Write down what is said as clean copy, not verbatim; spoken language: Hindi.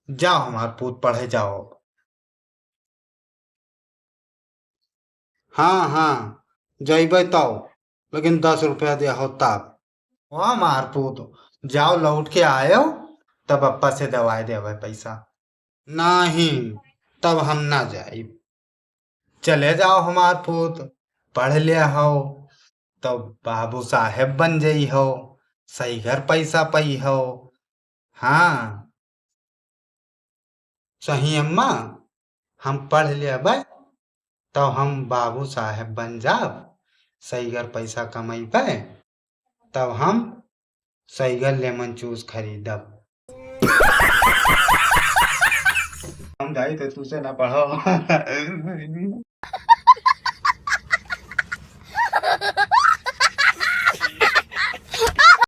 जाओ हमार पूत पढ़े जाओ। हाँ हाँ, जइबै तब, लेकिन 10 रुपया दे हो तब। वहाँ हमार पूत, जाओ लौट के आयो, तब अप्पा से दवाई देवे पैसा। नहीं, तब हम ना जाई। चले जाओ हमार पूत, पढ़ लिया हो, तब बाबू साहेब बन जई हो, सही घर पैसा पई हो। हाँ सही अम्मा, हम पढ़ लेबै, तब हम बाबू साहेब बन जाब, सही घर पैसा कमेबै, तब हम सही घर लेमन जूस खरीदब। हम जाई तो तुझसे ना पढ़ो।